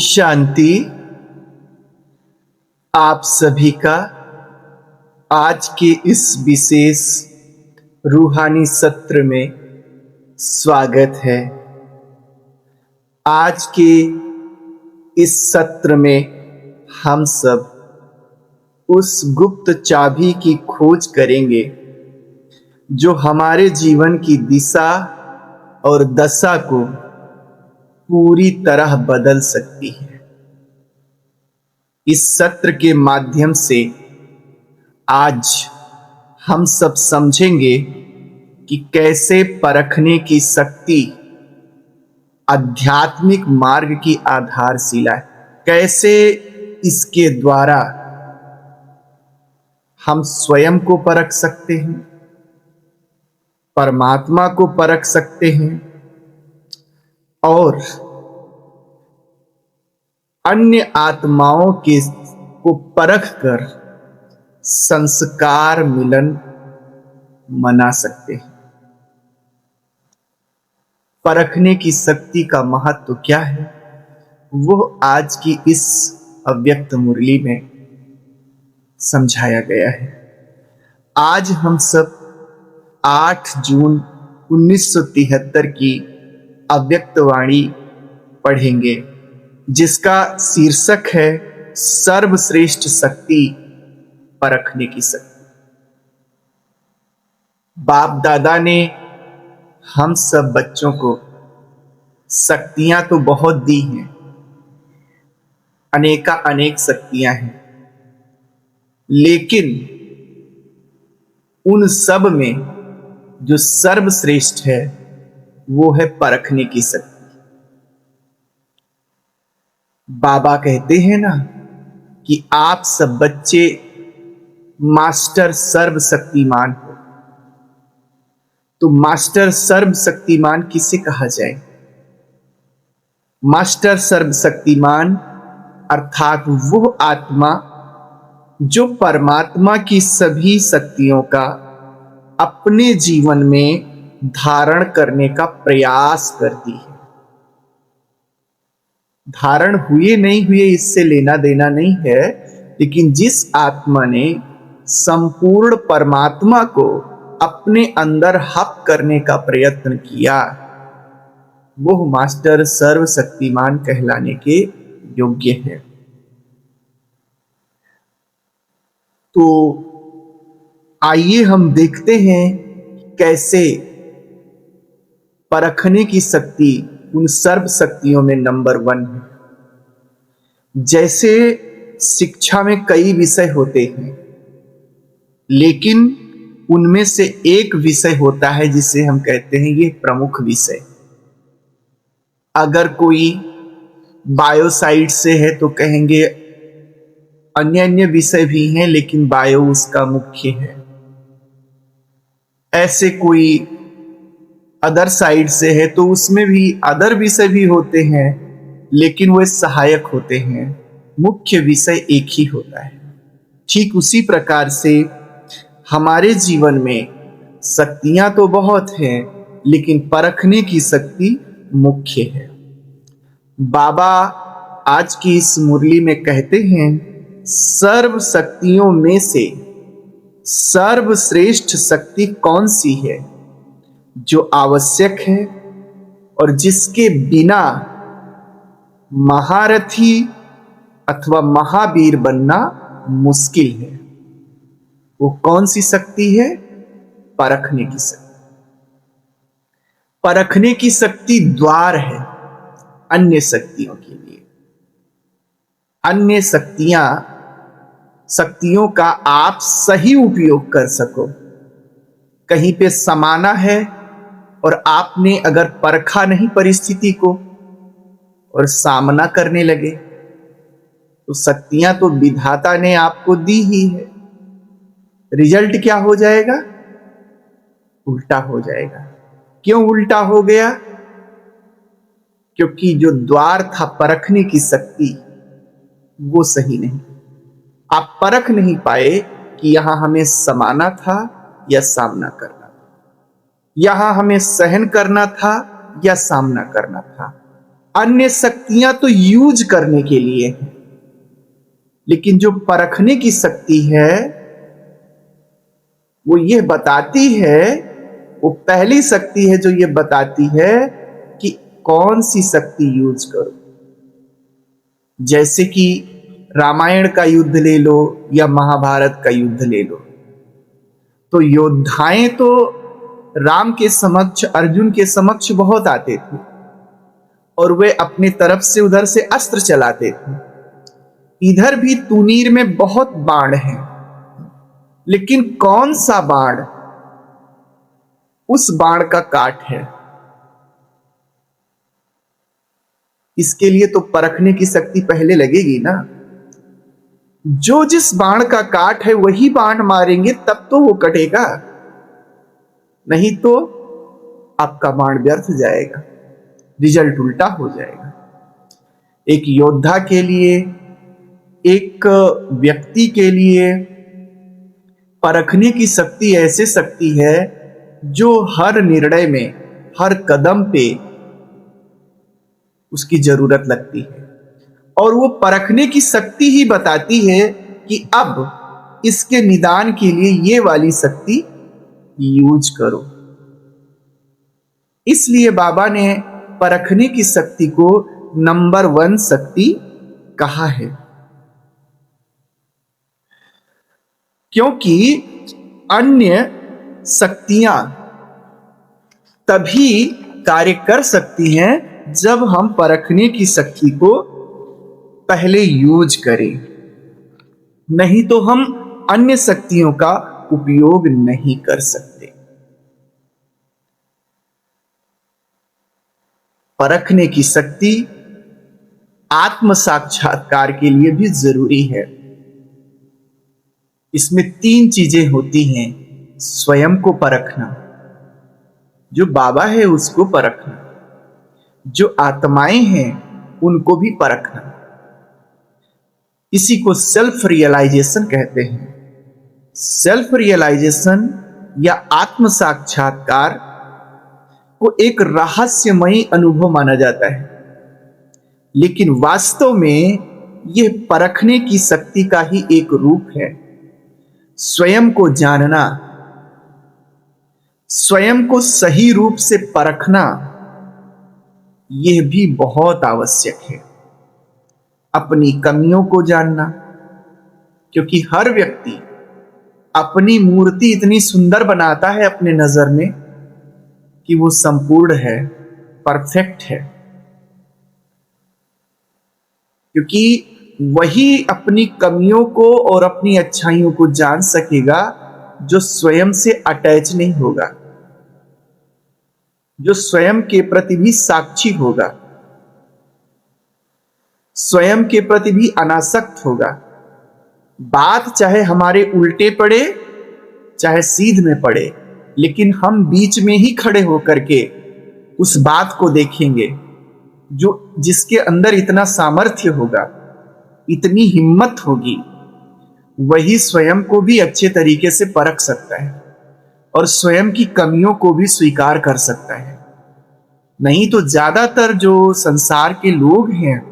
शांति। आप सभी का आज के इस विशेष रूहानी सत्र में स्वागत है। आज के इस सत्र में हम सब उस गुप्त चाबी की खोज करेंगे जो हमारे जीवन की दिशा और दशा को पूरी तरह बदल सकती है। इस सत्र के माध्यम से आज हम सब समझेंगे कि कैसे परखने की शक्ति आध्यात्मिक मार्ग की आधारशिला है, कैसे इसके द्वारा हम स्वयं को परख सकते हैं, परमात्मा को परख सकते हैं और अन्य आत्माओं को परख कर संस्कार मिलन मना सकते हैं। परखने की शक्ति का महत्व क्या है, वो आज की इस अव्यक्त मुरली में समझाया गया है। आज हम सब 8 जून 1973 की अव्यक्त वाणी पढ़ेंगे, जिसका शीर्षक है सर्वश्रेष्ठ शक्ति परखने की शक्ति। बाप दादा ने हम सब बच्चों को शक्तियां तो बहुत दी हैं, अनेक शक्तियां हैं, लेकिन उन सब में जो सर्वश्रेष्ठ है वो है परखने की शक्ति। बाबा कहते हैं ना कि आप सब बच्चे मास्टर सर्वशक्तिमान हो। तो मास्टर सर्वशक्तिमान किसे कहा जाए? मास्टर सर्वशक्तिमान अर्थात वो आत्मा जो परमात्मा की सभी शक्तियों का अपने जीवन में धारण करने का प्रयास करती है। धारण हुए नहीं हुए इससे लेना देना नहीं है, लेकिन जिस आत्मा ने संपूर्ण परमात्मा को अपने अंदर हक करने का प्रयत्न किया, वो मास्टर सर्वशक्तिमान कहलाने के योग्य है। तो आइए हम देखते हैं कैसे परखने की शक्ति उन सर्व शक्तियों में नंबर 1 है। जैसे शिक्षा में कई विषय होते हैं, लेकिन उनमें से एक विषय होता है जिसे हम कहते हैं ये प्रमुख विषय। अगर कोई बायो साइड से है तो कहेंगे अन्य विषय भी हैं, लेकिन बायो उसका मुख्य है। ऐसे कोई अदर साइड से है तो उसमें भी अदर विषय भी होते हैं, लेकिन वे सहायक होते हैं, मुख्य विषय एक ही होता है। ठीक उसी प्रकार से हमारे जीवन में शक्तियां तो बहुत हैं, लेकिन परखने की शक्ति मुख्य है। बाबा आज की इस मुरली में कहते हैं सर्व शक्तियों में से सर्वश्रेष्ठ शक्ति कौन सी है जो आवश्यक है और जिसके बिना महारथी अथवा महावीर बनना मुश्किल है। वो कौन सी शक्ति है? परखने की शक्ति। परखने की शक्ति द्वार है अन्य शक्तियों के लिए। अन्य शक्तियों का आप सही उपयोग कर सको। कहीं पे समाना है और आपने अगर परखा नहीं परिस्थिति को और सामना करने लगे, तो शक्तियां तो विधाता ने आपको दी ही है। रिजल्ट क्या हो जाएगा? उल्टा हो जाएगा। क्यों उल्टा हो गया? क्योंकि जो द्वार था परखने की शक्ति वो सही नहीं। आप परख नहीं पाए कि यहां हमें समाना था या सामना करना था, यहां हमें सहन करना था या सामना करना था। अन्य शक्तियां तो यूज करने के लिए हैं, लेकिन जो परखने की शक्ति है वो ये बताती है, वो पहली शक्ति है जो ये बताती है कि कौन सी शक्ति यूज करो। जैसे कि रामायण का युद्ध ले लो या महाभारत का युद्ध ले लो, तो योद्धाएं तो राम के समक्ष, अर्जुन के समक्ष बहुत आते थे और वे अपनी तरफ से उधर से अस्त्र चलाते थे। इधर भी तुनीर में बहुत बाण हैं, लेकिन कौन सा बाण उस बाण का काट है, इसके लिए तो परखने की शक्ति पहले लगेगी ना। जो जिस बाण का काट है वही बाण मारेंगे तब तो वो कटेगा, नहीं तो आपका बाण व्यर्थ जाएगा, रिजल्ट उल्टा हो जाएगा। एक योद्धा के लिए, एक व्यक्ति के लिए परखने की शक्ति ऐसे शक्ति है जो हर निर्णय में, हर कदम पे उसकी जरूरत लगती है, और वो परखने की शक्ति ही बताती है कि अब इसके निदान के लिए ये वाली शक्ति यूज करो। इसलिए बाबा ने परखने की शक्ति को नंबर 1 शक्ति कहा है, क्योंकि अन्य शक्तियां तभी कार्य कर सकती हैं जब हम परखने की शक्ति को पहले यूज करें, नहीं तो हम अन्य शक्तियों का उपयोग नहीं कर सकते। परखने की शक्ति आत्म साक्षात्कार के लिए भी जरूरी है। इसमें 3 चीजें होती हैं। स्वयं को परखना, जो बाबा है उसको परखना, जो आत्माएं हैं उनको भी परखना। इसी को सेल्फ रियलाइजेशन कहते हैं। सेल्फ रियलाइजेशन या आत्म साक्षात्कार को एक रहस्यमयी अनुभव माना जाता है, लेकिन वास्तव में यह परखने की शक्ति का ही एक रूप है। स्वयं को जानना, स्वयं को सही रूप से परखना, यह भी बहुत आवश्यक है। अपनी कमियों को जानना, क्योंकि हर व्यक्ति अपनी मूर्ति इतनी सुंदर बनाता है अपने नजर में कि वो संपूर्ण है, परफेक्ट है, क्योंकि वही अपनी कमियों को और अपनी अच्छाइयों को जान सकेगा जो स्वयं से अटैच नहीं होगा, जो स्वयं के प्रति भी साक्षी होगा, स्वयं के प्रति भी अनासक्त होगा। बात चाहे हमारे उल्टे पड़े चाहे सीध में पड़े, लेकिन हम बीच में ही खड़े होकर के उस बात को देखेंगे। जो जिसके अंदर इतना सामर्थ्य होगा, इतनी हिम्मत होगी, वही स्वयं को भी अच्छे तरीके से परख सकता है और स्वयं की कमियों को भी स्वीकार कर सकता है। नहीं तो ज्यादातर जो संसार के लोग हैं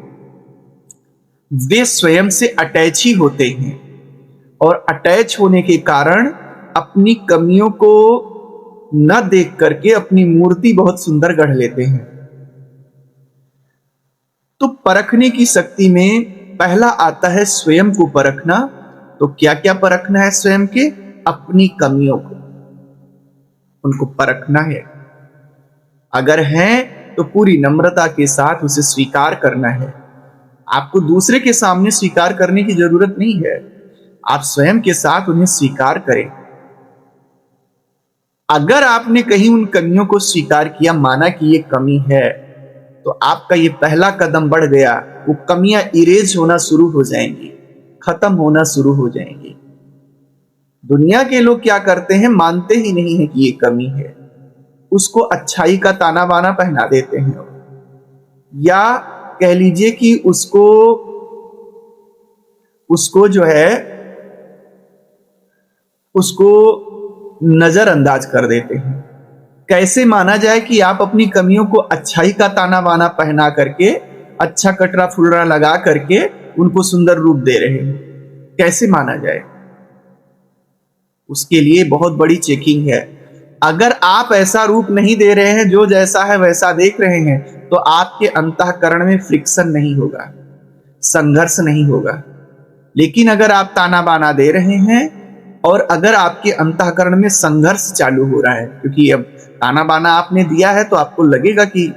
वे स्वयं से अटैच ही होते हैं, और अटैच होने के कारण अपनी कमियों को न देख करके अपनी मूर्ति बहुत सुंदर गढ़ लेते हैं। तो परखने की शक्ति में पहला आता है स्वयं को परखना। तो क्या क्या परखना है? स्वयं के अपनी कमियों को, उनको परखना है। अगर है तो पूरी नम्रता के साथ उसे स्वीकार करना है। आपको दूसरे के सामने स्वीकार करने की जरूरत नहीं है, आप स्वयं के साथ उन्हें स्वीकार करें। अगर आपने कहीं उन कमियों को स्वीकार किया, माना कि ये कमी है, तो आपका ये पहला कदम बढ़ गया। वो कमियां इरेज होना शुरू हो जाएंगी, खत्म होना शुरू हो जाएंगी। दुनिया के लोग क्या करते हैं, मानते ही नहीं है कि ये कमी है, उसको अच्छाई का ताना बाना पहना देते हैं, या कह लीजिए कि उसको जो है उसको नजरअंदाज कर देते हैं। कैसे माना जाए कि आप अपनी कमियों को अच्छाई का ताना बाना पहना करके, अच्छा कटरा फुलरा लगा करके उनको सुंदर रूप दे रहे हो? कैसे माना जाए? उसके लिए बहुत बड़ी चेकिंग है। अगर आप ऐसा रूप नहीं दे रहे हैं, जो जैसा है वैसा देख रहे हैं, तो आपके अंतःकरण में फ्रिक्शन नहीं होगा, संघर्ष नहीं होगा। लेकिन अगर आप ताना बाना दे रहे हैं और अगर आपके अंतःकरण में संघर्ष चालू हो रहा है, क्योंकि अब ताना बाना आपने दिया है तो आपको लगेगा कि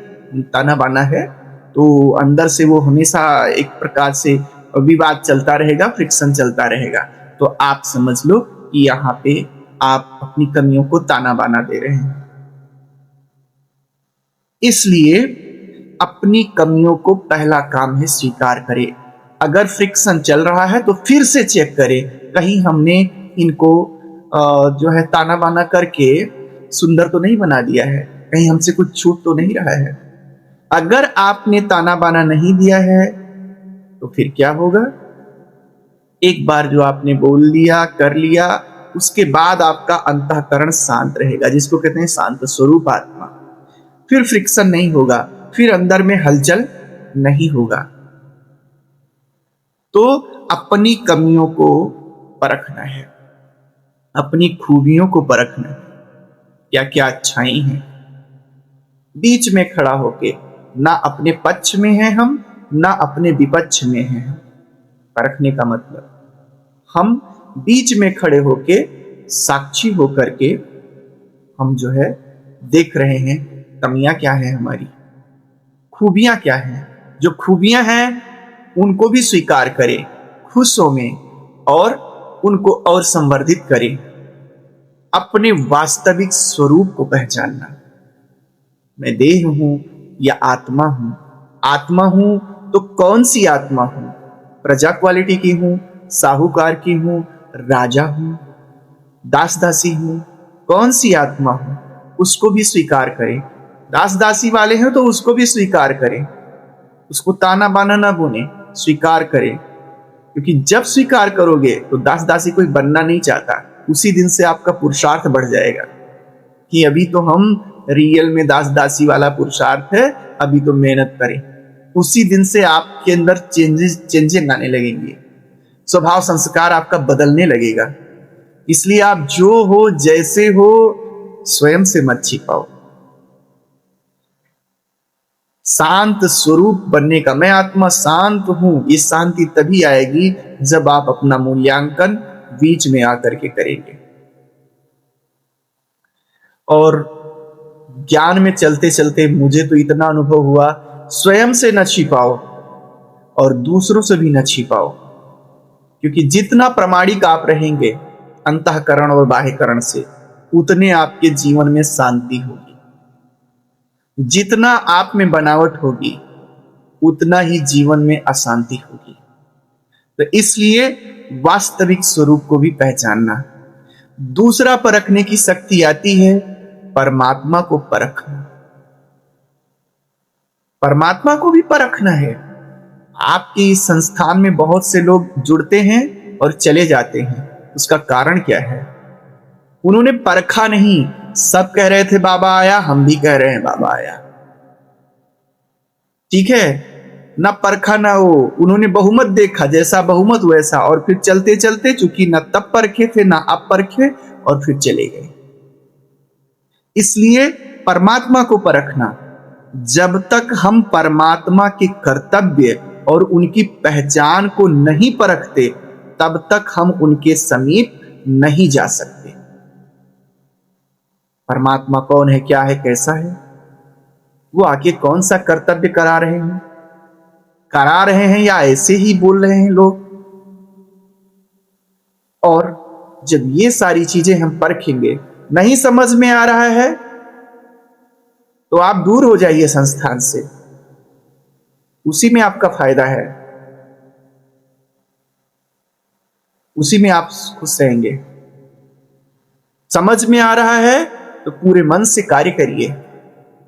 ताना बाना है, तो अंदर से वो हमेशा एक प्रकार से विवाद चलता रहेगा, फ्रिक्शन चलता रहेगा। तो आप समझ लो कि यहाँ पे आप अपनी कमियों को ताना बाना दे रहे हैं। इसलिए अपनी कमियों को पहला काम है स्वीकार करें। अगर फ्रिक्शन चल रहा है तो फिर से चेक करें, कहीं हमने इनको जो है ताना बाना करके सुंदर तो नहीं बना दिया है, कहीं हमसे कुछ छूट तो नहीं रहा है। अगर आपने ताना बाना नहीं दिया है तो फिर क्या होगा? एक बार जो आपने बोल लिया, कर लिया, उसके बाद आपका अंतःकरण शांत रहेगा, जिसको कहते हैं शांत स्वरूप आत्मा। फिर फ्रिक्शन नहीं होगा, फिर अंदर में हलचल नहीं होगा। तो अपनी कमियों को परखना है, अपनी खूबियों को परखना है, क्या क्या अच्छाई हैं। बीच में खड़ा होके, ना अपने पक्ष में हैं हम, ना अपने विपक्ष में हैं हम। परखने का मतलब हम बीच में खड़े होके, साक्षी होकर के हम जो है देख रहे हैं कमियां क्या है हमारी, खूबियां क्या हैं। जो खूबियां हैं उनको भी स्वीकार करें खुशों में, और उनको और संवर्धित करें। अपने वास्तविक स्वरूप को पहचानना, मैं देह हूं या आत्मा हूं। आत्मा हूं तो कौन सी आत्मा हूं? प्रजा क्वालिटी की हूं, साहूकार की हूं, राजा हूं, दास दासी हूं? कौन सी आत्मा हूं? उसको भी स्वीकार करें। दास दासी वाले हैं तो उसको भी स्वीकार करें, उसको ताना बाना ना बोले, स्वीकार करें। क्योंकि जब स्वीकार करोगे तो दास दासी कोई बनना नहीं चाहता, उसी दिन से आपका पुरुषार्थ बढ़ जाएगा कि अभी तो हम रियल में दास दासी वाला पुरुषार्थ है, अभी तो मेहनत करें। उसी दिन से आपके अंदर चेंजिंग आने लगेंगे, स्वभाव संस्कार आपका बदलने लगेगा। इसलिए आप जो हो, जैसे हो, स्वयं से मत छिपाओ। शांत स्वरूप बनने का, मैं आत्मा शांत हूं, ये शांति तभी आएगी जब आप अपना मूल्यांकन बीच में आकर के करेंगे। और ज्ञान में चलते चलते मुझे तो इतना अनुभव हुआ, स्वयं से न छिपाओ और दूसरों से भी न छिपाओ। क्योंकि जितना प्रामाणिक आप रहेंगे अंतःकरण और बाह्यकरण से, उतने आपके जीवन में शांति होगी। जितना आप में बनावट होगी, उतना ही जीवन में अशांति होगी। तो इसलिए वास्तविक स्वरूप को भी पहचानना। दूसरा परखने की शक्ति आती है परमात्मा को परखना। परमात्मा को भी परखना है। आपके इस संस्थान में बहुत से लोग जुड़ते हैं और चले जाते हैं, उसका कारण क्या है? उन्होंने परखा नहीं। सब कह रहे थे बाबा आया, हम भी कह रहे हैं बाबा आया, ठीक है ना? परखा ना हो, उन्होंने बहुमत देखा, जैसा बहुमत वैसा, और फिर चलते चलते, चूंकि ना तब परखे थे ना अब परखे, और फिर चले गए। इसलिए परमात्मा को परखना, जब तक हम परमात्मा के कर्तव्य और उनकी पहचान को नहीं परखते, तब तक हम उनके समीप नहीं जा सकते। परमात्मा कौन है, क्या है, कैसा है, वो आके कौन सा कर्तव्य करा रहे हैं या ऐसे ही बोल रहे हैं लोग। और जब ये सारी चीजें हम परखेंगे, नहीं समझ में आ रहा है तो आप दूर हो जाइए संस्थान से, उसी में आपका फायदा है, उसी में आप खुश रहेंगे। समझ में आ रहा है तो पूरे मन से कार्य करिए,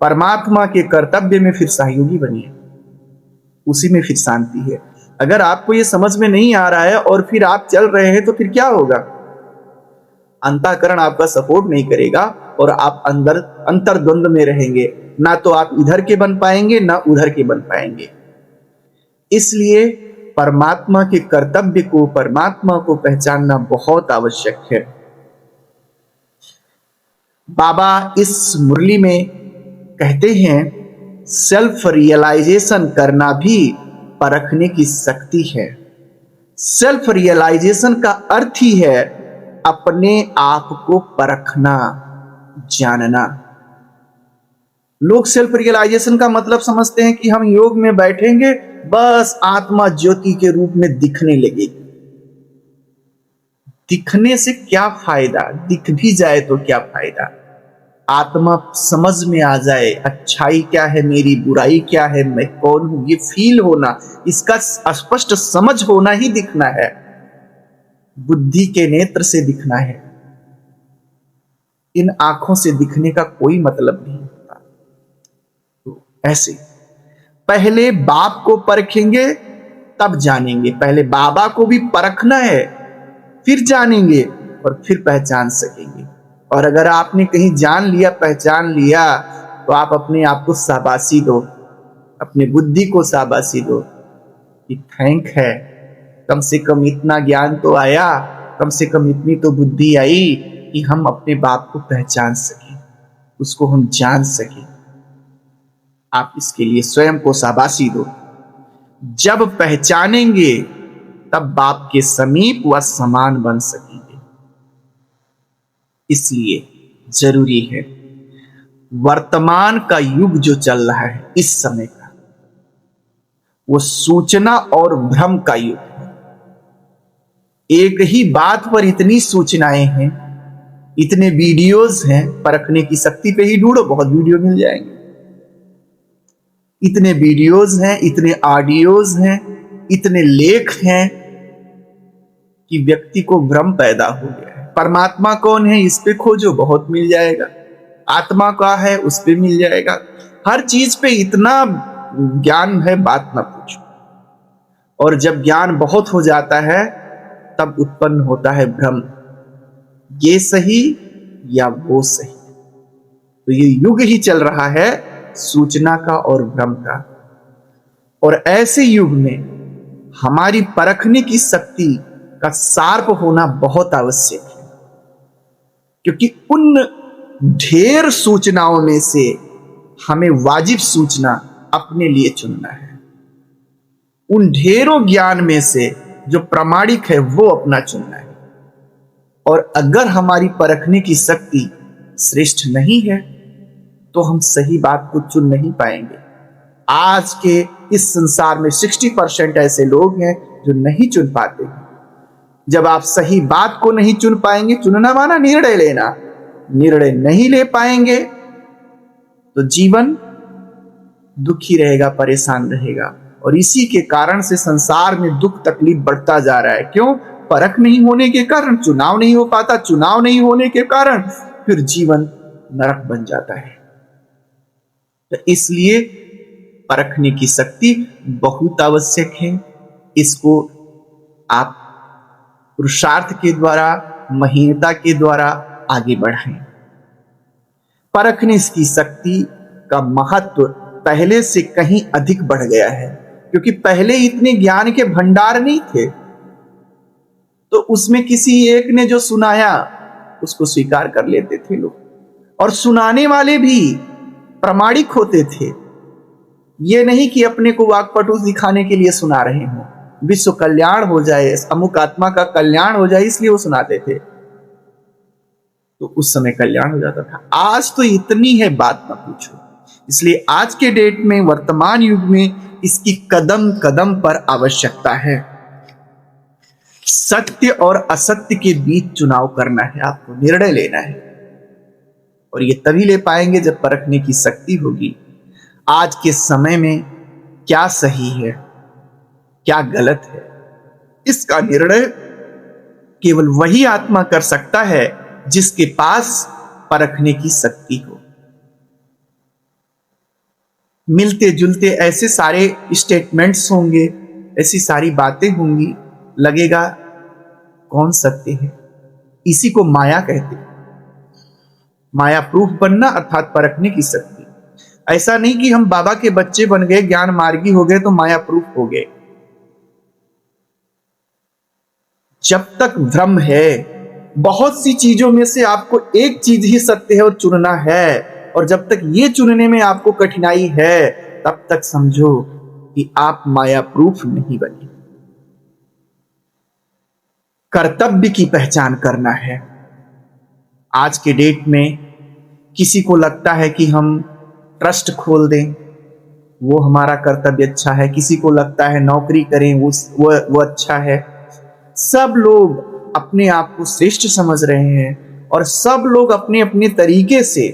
परमात्मा के कर्तव्य में फिर सहयोगी बनिए, उसी में फिर शांति है। अगर आपको ये समझ में नहीं आ रहा है और फिर आप चल रहे हैं तो फिर क्या होगा? अंतःकरण आपका सपोर्ट नहीं करेगा और आप अंदर अंतर्द्वंद में रहेंगे, ना तो आप इधर के बन पाएंगे ना उधर के बन पाएंगे। इसलिए परमात्मा के कर्तव्य को, परमात्मा को पहचानना बहुत आवश्यक है। बाबा इस मुरली में कहते हैं, सेल्फ रियलाइजेशन करना भी परखने की शक्ति है। सेल्फ रियलाइजेशन का अर्थ ही है अपने आप को परखना, जानना। लोग सेल्फ रियलाइजेशन का मतलब समझते हैं कि हम योग में बैठेंगे, बस आत्मा ज्योति के रूप में दिखने लगेगी। दिखने से क्या फायदा? दिख भी जाए तो क्या फायदा? आत्मा समझ में आ जाए, अच्छाई क्या है मेरी, बुराई क्या है, मैं कौन हूं, ये फील होना, इसका स्पष्ट समझ होना ही दिखना है। बुद्धि के नेत्र से दिखना है। इन आंखों से दिखने का कोई मतलब नहीं होता। तो ऐसे पहले बाप को परखेंगे तब जानेंगे। पहले बाबा को भी परखना है, फिर जानेंगे और फिर पहचान सकेंगे। और अगर आपने कहीं जान लिया, पहचान लिया, तो आप अपने आप को शाबाशी दो, अपने बुद्धि को शाबाशी दो कि थैंक है, कम से कम इतना ज्ञान तो आया, कम से कम इतनी तो बुद्धि आई कि हम अपने बाप को पहचान सके, उसको हम जान सके। आप इसके लिए स्वयं को शाबाशी दो। जब पहचानेंगे तब बाप के समीप व समान बन सकेंगे। इसलिए जरूरी है, वर्तमान का युग जो चल रहा है इस समय का, वो सूचना और भ्रम का युग है। एक ही बात पर इतनी सूचनाएं हैं, इतने वीडियोज हैं, परखने की शक्ति पे ही ढूंढो, बहुत वीडियो मिल जाएंगे। इतने वीडियोज हैं, इतने ऑडियोज हैं, इतने लेख हैं कि व्यक्ति को भ्रम पैदा हो गया है। परमात्मा कौन है इस पे खोजो, बहुत मिल जाएगा। आत्मा का है उस पे मिल जाएगा। हर चीज पे इतना ज्ञान है, बात ना पूछो। और जब ज्ञान बहुत हो जाता है तब उत्पन्न होता है भ्रम, ये सही या वो सही। तो ये युग ही चल रहा है सूचना का और भ्रम का। और ऐसे युग में हमारी परखने की शक्ति का शार्प होना बहुत आवश्यक है, क्योंकि उन ढेर सूचनाओं में से हमें वाजिब सूचना अपने लिए चुनना है। उन ढेरों ज्ञान में से जो प्रामाणिक है वो अपना चुनना है। और अगर हमारी परखने की शक्ति श्रेष्ठ नहीं है तो हम सही बात को चुन नहीं पाएंगे। आज के इस संसार में 60% ऐसे लोग हैं जो नहीं चुन पाते। जब आप सही बात को नहीं चुन पाएंगे, चुनना माना निर्णय लेना, निर्णय नहीं ले पाएंगे तो जीवन दुखी रहेगा, परेशान रहेगा। और इसी के कारण से संसार में दुख तकलीफ बढ़ता जा रहा है। क्यों? परख नहीं होने के कारण, चुनाव नहीं हो पाता, चुनाव नहीं होने के कारण फिर जीवन नरक बन जाता है। तो इसलिए परखने की शक्ति बहुत आवश्यक है। इसको आप पुरुषार्थ के द्वारा, महीनता के द्वारा आगे बढ़ाएं। परखने की शक्ति का महत्व पहले से कहीं अधिक बढ़ गया है, क्योंकि पहले इतने ज्ञान के भंडार नहीं थे। तो उसमें किसी एक ने जो सुनाया उसको स्वीकार कर लेते थे लोग, और सुनाने वाले भी प्रामाणिक होते थे। ये नहीं कि अपने को वाक्पटु दिखाने के लिए सुना रहे हों, विश्व कल्याण हो जाए, अमुक आत्मा का कल्याण हो जाए, इसलिए वो सुनाते थे। तो उस समय कल्याण हो जाता था। आज तो इतनी है बात ना पूछो। इसलिए आज के डेट में, वर्तमान युग में इसकी कदम कदम पर आवश्यकता है। सत्य और असत्य के बीच चुनाव करना है, आपको निर्णय लेना है। और ये तभी ले पाएंगे जब परखने की शक्ति होगी। आज के समय में क्या सही है, क्या गलत है, इसका निर्णय केवल वही आत्मा कर सकता है जिसके पास परखने की शक्ति हो। मिलते जुलते ऐसे सारे स्टेटमेंट्स होंगे, ऐसी सारी बातें होंगी, लगेगा कौन सत्य है। इसी को माया कहते हैं। माया प्रूफ बनना अर्थात परखने की शक्ति। ऐसा नहीं कि हम बाबा के बच्चे बन गए, ज्ञान मार्गी हो गए तो माया प्रूफ हो गए। जब तक भ्रम है, बहुत सी चीजों में से आपको एक चीज ही सत्य है और चुनना है, और जब तक ये चुनने में आपको कठिनाई है तब तक समझो कि आप माया प्रूफ नहीं बने। कर्तव्य की पहचान करना है। आज के डेट में किसी को लगता है कि हम ट्रस्ट खोल दें, वो हमारा कर्तव्य अच्छा है। किसी को लगता है नौकरी करें, वो अच्छा है। सब लोग अपने आप को श्रेष्ठ समझ रहे हैं और सब लोग अपने अपने तरीके से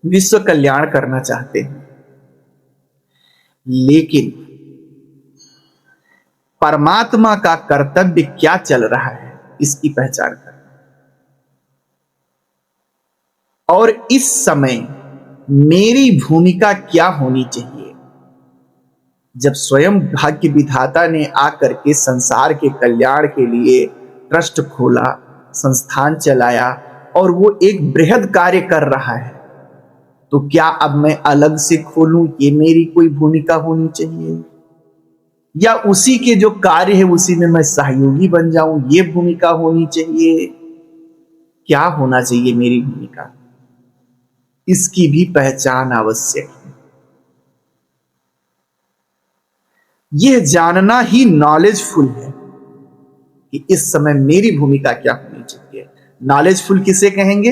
विश्व कल्याण करना चाहते हैं, लेकिन परमात्मा का कर्तव्य क्या चल रहा है इसकी पहचान करना। और इस समय मेरी भूमिका क्या होनी चाहिए। जब स्वयं भाग्य विधाता ने आकर के संसार के कल्याण के लिए ट्रस्ट खोला, संस्थान चलाया और वो एक बृहद कार्य कर रहा है, तो क्या अब मैं अलग से खोलूं, ये मेरी कोई भूमिका होनी चाहिए, या उसी के जो कार्य है उसी में मैं सहयोगी बन जाऊं, ये भूमिका होनी चाहिए। क्या होना चाहिए मेरी भूमिका, इसकी भी पहचान आवश्यक है। यह जानना ही नॉलेजफुल है कि इस समय मेरी भूमिका क्या होनी चाहिए। नॉलेजफुल किसे कहेंगे?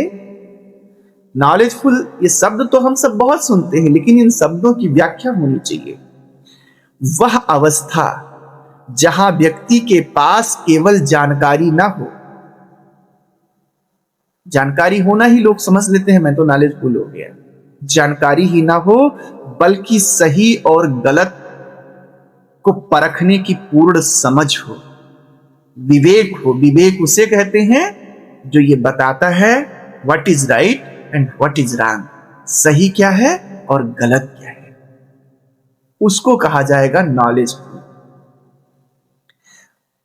नॉलेजफुल ये शब्द तो हम सब बहुत सुनते हैं, लेकिन इन शब्दों की व्याख्या होनी चाहिए। वह अवस्था जहां व्यक्ति के पास केवल जानकारी ना हो, जानकारी होना ही लोग समझ लेते हैं मैं तो नॉलेजफुल हो गया, जानकारी ही ना हो बल्कि सही और गलत को परखने की पूर्ण समझ हो, विवेक हो। विवेक उसे कहते हैं जो ये बताता है what is right and what is wrong, सही क्या है और गलत क्या है, उसको कहा जाएगा नॉलेज।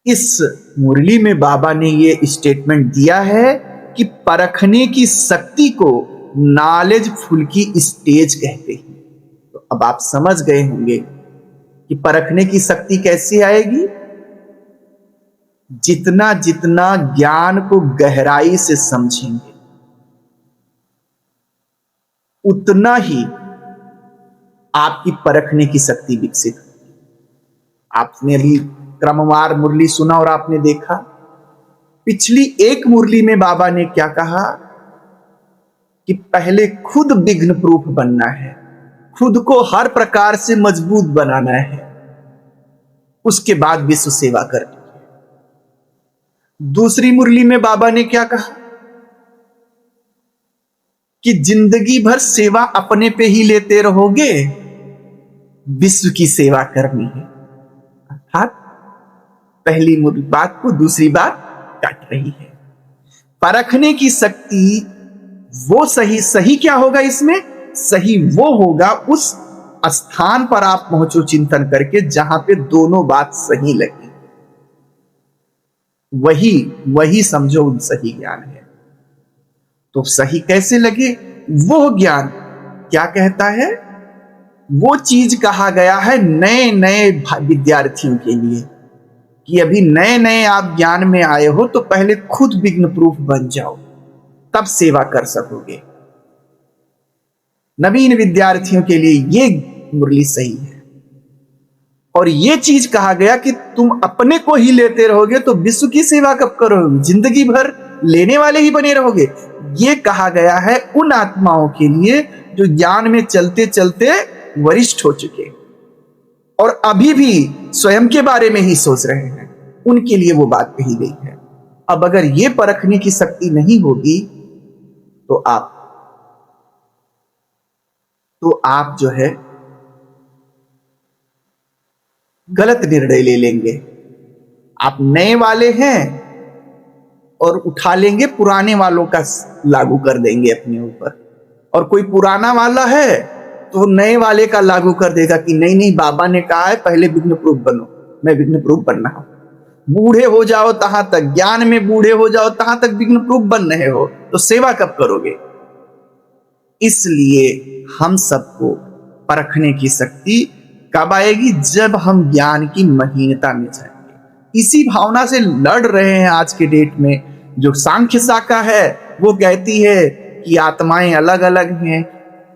इस मुरली में बाबा ने ये स्टेटमेंट दिया है कि परखने की शक्ति को नॉलेजफुल की स्टेज कहते हैं। तो अब आप समझ गए होंगे कि परखने की शक्ति कैसे आएगी। जितना जितना ज्ञान को गहराई से समझेंगे उतना ही आपकी परखने की शक्ति विकसित होगी। आपने अभी क्रमवार मुरली सुना और आपने देखा, पिछली एक मुरली में बाबा ने क्या कहा कि पहले खुद विघ्न प्रूफ बनना है, खुद को हर प्रकार से मजबूत बनाना है, उसके बाद विश्व सेवा करनी है। दूसरी मुरली में बाबा ने क्या कहा कि जिंदगी भर सेवा अपने पे ही लेते रहोगे, विश्व की सेवा करनी है। अर्थात पहली बात को दूसरी बात काट रही है। परखने की शक्ति वो सही क्या होगा इसमें? सही वो होगा उस स्थान पर आप पहुंचो चिंतन करके जहां पे दोनों बात सही लगी, वही समझो सही ज्ञान है। तो सही कैसे लगे? वो ज्ञान क्या कहता है? वो चीज कहा गया है नए नए विद्यार्थियों के लिए कि अभी नए नए आप ज्ञान में आए हो तो पहले खुद विघ्न प्रूफ बन जाओ, तब सेवा कर सकोगे। नवीन विद्यार्थियों के लिए ये मुरली सही है। और ये चीज कहा गया कि तुम अपने को ही लेते रहोगे तो विश्व की सेवा कब करोगे? जिंदगी भर लेने वाले ही बने रहोगे। ये कहा गया है उन आत्माओं के लिए जो ज्ञान में चलते चलते वरिष्ठ हो चुके और अभी भी स्वयं के बारे में ही सोच रहे हैं, उनके लिए वो बात कही गई है। अब अगर ये परखने की शक्ति नहीं होगी तो आप जो है गलत निर्णय ले लेंगे। आप नए वाले हैं और उठा लेंगे पुराने वालों का लागू कर देंगे अपने ऊपर, और कोई पुराना वाला है तो नए वाले का लागू कर देगा कि नहीं बाबा ने कहा है पहले विघ्न प्रूफ बनो, मैं विघ्न प्रूफ बनना हूं। बूढ़े हो जाओ तहां तक, ज्ञान में बूढ़े हो जाओ तहां तक विघ्न प्रूफ बन रहे हो तो सेवा कब करोगे? इसलिए हम सबको परखने की शक्ति कब आएगी? जब हम ज्ञान की महीनता में जाएंगे। इसी भावना से लड़ रहे हैं आज के डेट में। जो सांख्य शाखा है वो कहती है कि आत्माएं अलग अलग हैं।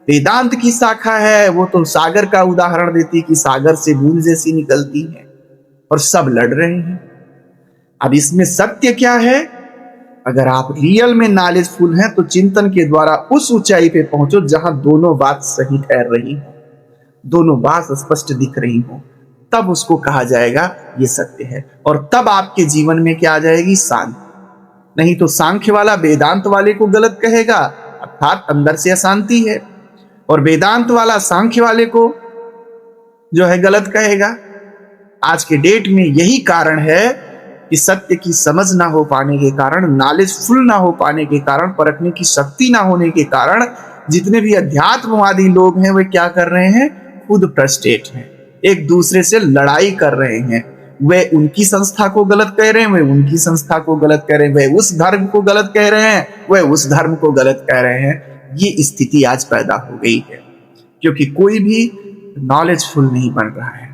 वेदांत की शाखा है वो तो सागर का उदाहरण देती है कि सागर से बूंद जैसी निकलती है, और सब लड़ रहे हैं। अब इसमें सत्य क्या है? अगर आप रियल में नॉलेजफुल हैं तो चिंतन के द्वारा उस ऊंचाई पे पहुंचो जहां दोनों बात सही ठहर रही हो, दोनों बात स्पष्ट दिख रही हो, तब उसको कहा जाएगा ये सत्य है। और तब आपके जीवन में क्या आ जाएगी? शांति। नहीं तो सांख्य वाला वेदांत वाले को गलत कहेगा, अर्थात अंदर से अशांति है, और वेदांत वाला सांख्य वाले को जो है गलत कहेगा। आज के डेट में यही कारण है कि सत्य की समझ ना हो पाने के कारण, नॉलेजफुल ना हो पाने के कारण, परखने की शक्ति ना होने के कारण जितने भी अध्यात्मवादी लोग हैं वे क्या कर रहे हैं? खुद फ्रस्ट्रेट हैं, एक दूसरे से लड़ाई कर रहे हैं। वे उनकी संस्था को गलत कह रहे हैं, वे उनकी संस्था को गलत कह रहे हैं, वे उस धर्म को गलत कह रहे हैं, वे उस धर्म को गलत कह रहे हैं। ये स्थिति आज पैदा हो गई है क्योंकि कोई भी नॉलेजफुल नहीं बन रहा है।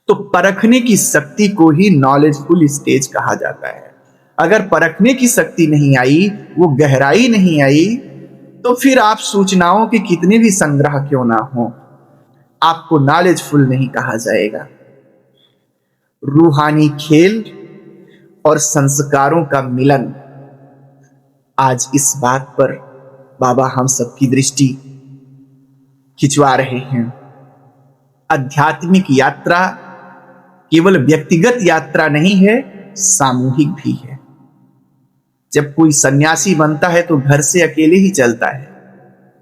तो परखने की शक्ति को ही नॉलेजफुल स्टेज कहा जाता है। अगर परखने की शक्ति नहीं आई, वो गहराई नहीं आई, तो फिर आप सूचनाओं के कितने भी संग्रह क्यों ना हो, आपको नॉलेजफुल नहीं कहा जाएगा। रूहानी खेल और संस्कारों का मिलन, आज इस बात पर बाबा हम सबकी दृष्टि खिंचवा रहे हैं। आध्यात्मिक यात्रा केवल व्यक्तिगत यात्रा नहीं है, सामूहिक भी है। जब कोई सन्यासी बनता है तो घर से अकेले ही चलता है,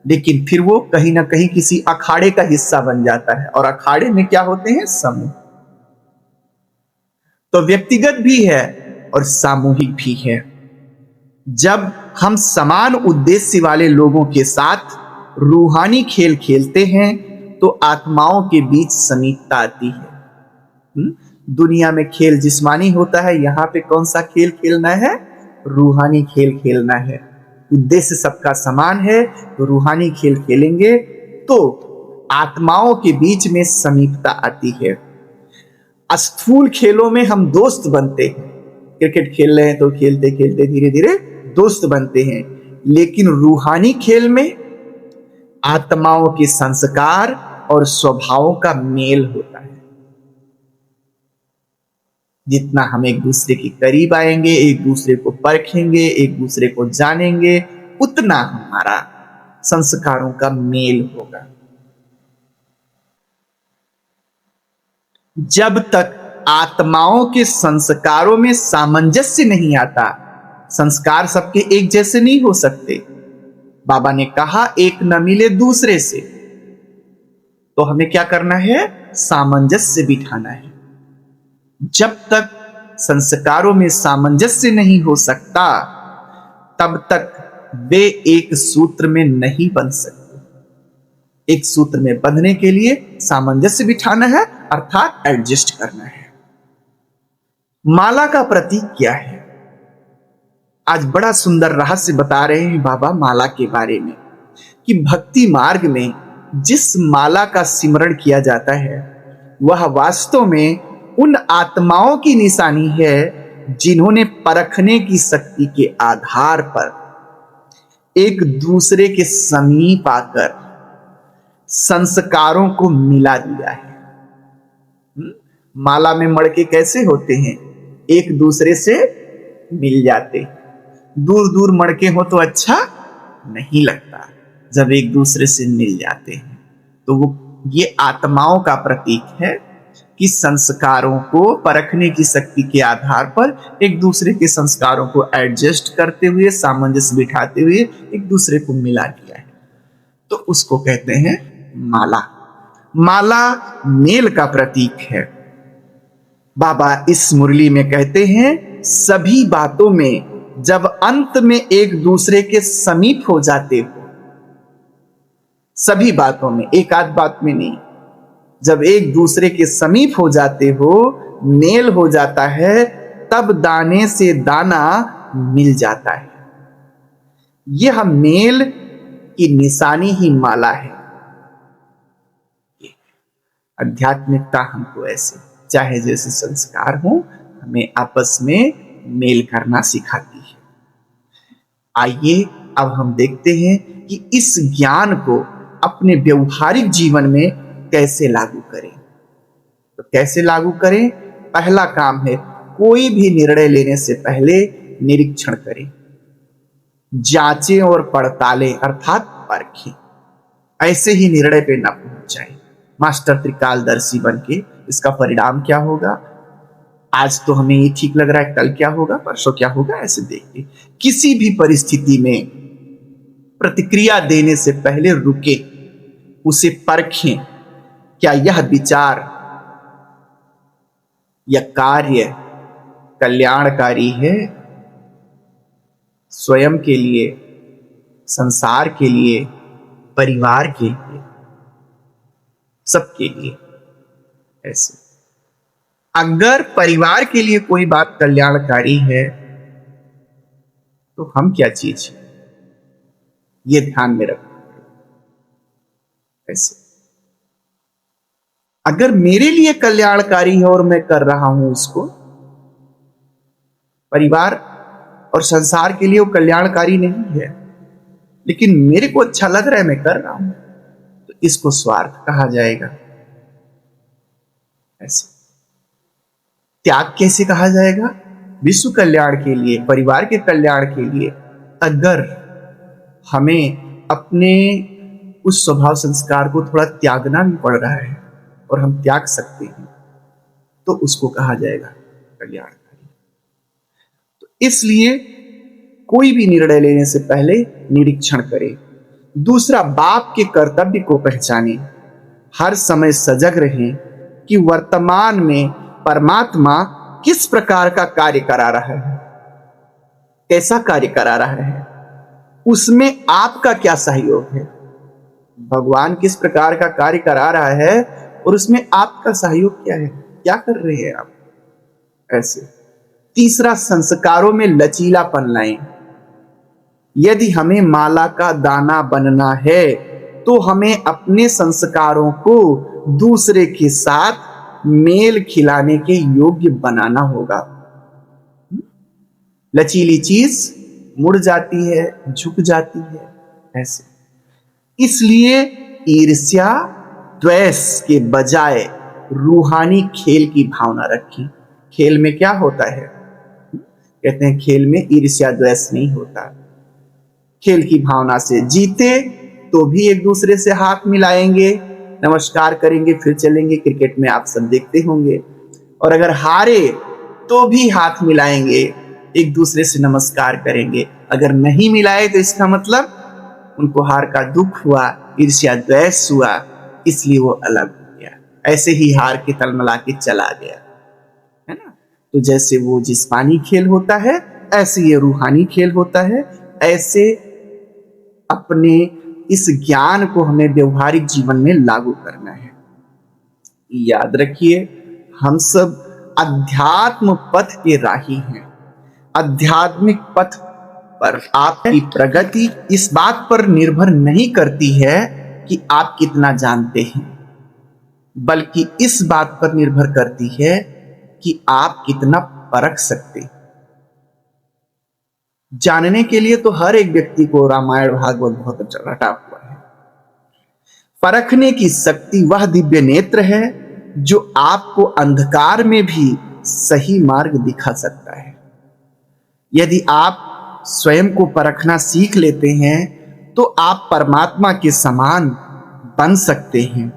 लेकिन फिर वो कहीं ना कहीं किसी अखाड़े का हिस्सा बन जाता है, और अखाड़े में क्या होते हैं? समूह। तो व्यक्तिगत भी है और सामूहिक भी है। जब हम समान उद्देश्य वाले लोगों के साथ रूहानी खेल खेलते हैं तो आत्माओं के बीच समीपता आती है। दुनिया में खेल जिस्मानी होता है, यहां पे कौन सा खेल खेलना है? रूहानी खेल खेलना है। उद्देश्य सबका समान है, तो रूहानी खेल खेलेंगे तो आत्माओं के बीच में समीपता आती है। स्थूल खेलों में हम दोस्त बनते हैं, क्रिकेट खेल रहे हैं तो खेलते खेलते धीरे धीरे दोस्त बनते हैं, लेकिन रूहानी खेल में आत्माओं के संस्कार और स्वभावों का मेल होता है। जितना हम एक दूसरे के करीब आएंगे, एक दूसरे को परखेंगे, एक दूसरे को जानेंगे, उतना हमारा संस्कारों का मेल होगा। जब तक आत्माओं के संस्कारों में सामंजस्य नहीं आता, संस्कार सबके एक जैसे नहीं हो सकते। बाबा ने कहा एक न मिले दूसरे से, तो हमें क्या करना है? सामंजस्य बिठाना है। जब तक संस्कारों में सामंजस्य नहीं हो सकता, तब तक वे एक सूत्र में नहीं बन सकते। एक सूत्र में बंधने के लिए सामंजस्य बिठाना है, अर्थात एडजस्ट करना है। माला का प्रतीक क्या है? आज बड़ा सुंदर रहस्य बता रहे हैं बाबा माला के बारे में, कि भक्ति मार्ग में जिस माला का सिमरण किया जाता है वह वास्तव में उन आत्माओं की निशानी है जिन्होंने परखने की शक्ति के आधार पर एक दूसरे के समीप आकर संस्कारों को मिला दिया है। माला में मड़के कैसे होते हैं? एक दूसरे से मिल जाते। दूर दूर मड़के हो तो अच्छा नहीं लगता, जब एक दूसरे से मिल जाते हैं तो वो ये आत्माओं का प्रतीक है कि संस्कारों को परखने की शक्ति के आधार पर एक दूसरे के संस्कारों को एडजस्ट करते हुए, सामंजस्य बिठाते हुए एक दूसरे को मिला दिया है, तो उसको कहते हैं माला। माला मेल का प्रतीक है। बाबा इस मुरली में कहते हैं सभी बातों में जब अंत में एक दूसरे के समीप हो जाते हो, सभी बातों में, एक आध बात में नहीं, जब एक दूसरे के समीप हो जाते हो, मेल हो जाता है, तब दाने से दाना मिल जाता है। यह मेल की निशानी ही माला है। आध्यात्मिकता हमको ऐसे चाहे जैसे संस्कार हो, हमें आपस में मेल करना सिखाती है। आइए अब हम देखते हैं कि इस ज्ञान को अपने व्यवहारिक जीवन में कैसे लागू करें। तो कैसे लागू करें? पहला काम है, कोई भी निर्णय लेने से पहले निरीक्षण करें, जांचें और पड़तालें अर्थात परखें। ऐसे ही निर्णय पे ना पहुंच जाए मास्टर त्रिकालदर्शी बन के। इसका परिणाम क्या होगा? आज तो हमें ये ठीक लग रहा है, कल क्या होगा, परसों क्या होगा, ऐसे देखते। किसी भी परिस्थिति में प्रतिक्रिया देने से पहले रुके, उसे परखें, क्या यह विचार या कार्य कल्याणकारी है स्वयं के लिए, संसार के लिए, परिवार के लिए, सबके लिए। ऐसे अगर परिवार के लिए कोई बात कल्याणकारी है तो हम क्या चीज है, ये ध्यान में रखो। ऐसे अगर मेरे लिए कल्याणकारी है और मैं कर रहा हूं उसको, परिवार और संसार के लिए वो कल्याणकारी नहीं है, लेकिन मेरे को अच्छा लग रहा है, मैं कर रहा हूं, तो इसको स्वार्थ कहा जाएगा। ऐसे त्याग कैसे कहा जाएगा? विश्व कल्याण के लिए, परिवार के कल्याण के लिए। अगर हमें अपने उस स्वभाव संस्कार को थोड़ा त्यागना भी पड़ रहा है और हम त्याग सकते हैं, तो उसको कहा जाएगा कल्याणकारी। तो इसलिए कोई भी निर्णय लेने से पहले निरीक्षण करें। दूसरा, बाप के कर्तव्य को पहचानें। हर समय सजग रहें कि वर्तमान में परमात्मा किस प्रकार का कार्य करा रहा है, कैसा कार्य करा रहा है, उसमें आपका क्या सहयोग है। भगवान किस प्रकार का कार्य करा रहा है और उसमें आपका सहयोग क्या है, क्या कर रहे हैं आप। ऐसे तीसरा, संस्कारों में लचीलापन लाएं। यदि हमें माला का दाना बनना है तो हमें अपने संस्कारों को दूसरे के साथ मेल खिलाने के योग्य बनाना होगा। लचीली चीज मुड़ जाती है, झुक जाती है। ऐसे इसलिए ईर्ष्या द्वेष के बजाय रूहानी खेल की भावना रखी। खेल में क्या होता है? कहते हैं खेल में ईर्ष्या द्वेष नहीं होता। खेल की भावना से जीते तो भी एक दूसरे से हाथ मिलाएंगे, नमस्कार करेंगे, फिर चलेंगे। क्रिकेट में आप सब देखते होंगे। और अगर हारे तो भी हाथ मिलाएंगे, एक दूसरे से नमस्कार करेंगे। अगर नहीं मिलाए तो इसका मतलब उनको हार का दुख हुआ, ईर्ष्या द्वेष हुआ, इसलिए वो अलग हो गया। ऐसे ही हार के तलमला के चला गया, है ना। तो जैसे वो जिस्मानी खेल होता है, ऐसे ये रूहानी खेल होता है। ऐसे अपने इस ज्ञान को हमें व्यवहारिक जीवन में लागू करना है। याद रखिए, हम सब अध्यात्म पथ के राही हैं। आध्यात्मिक पथ पर आपकी प्रगति इस बात पर निर्भर नहीं करती है कि आप कितना जानते हैं, बल्कि इस बात पर निर्भर करती है कि आप कितना परख सकते। जानने के लिए तो हर एक व्यक्ति को रामायण भागवत बहुत रटा हुआ है। परखने की शक्ति वह दिव्य नेत्र है जो आपको अंधकार में भी सही मार्ग दिखा सकता है। यदि आप स्वयं को परखना सीख लेते हैं तो आप परमात्मा के समान बन सकते हैं।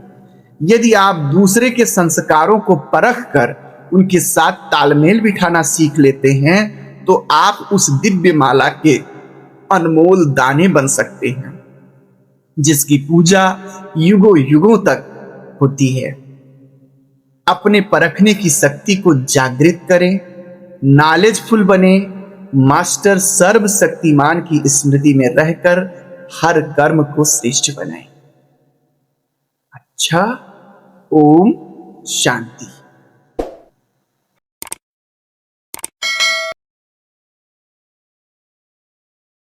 यदि आप दूसरे के संस्कारों को परख कर उनके साथ तालमेल बिठाना सीख लेते हैं तो आप उस दिव्य माला के अनमोल दाने बन सकते हैं, जिसकी पूजा युगों युगों तक होती है। अपने परखने की शक्ति को जागृत करें, नॉलेजफुल बने, मास्टर सर्वशक्तिमान की स्मृति में रहकर हर कर्म को श्रेष्ठ बनाएं। अच्छा, ओम शांति।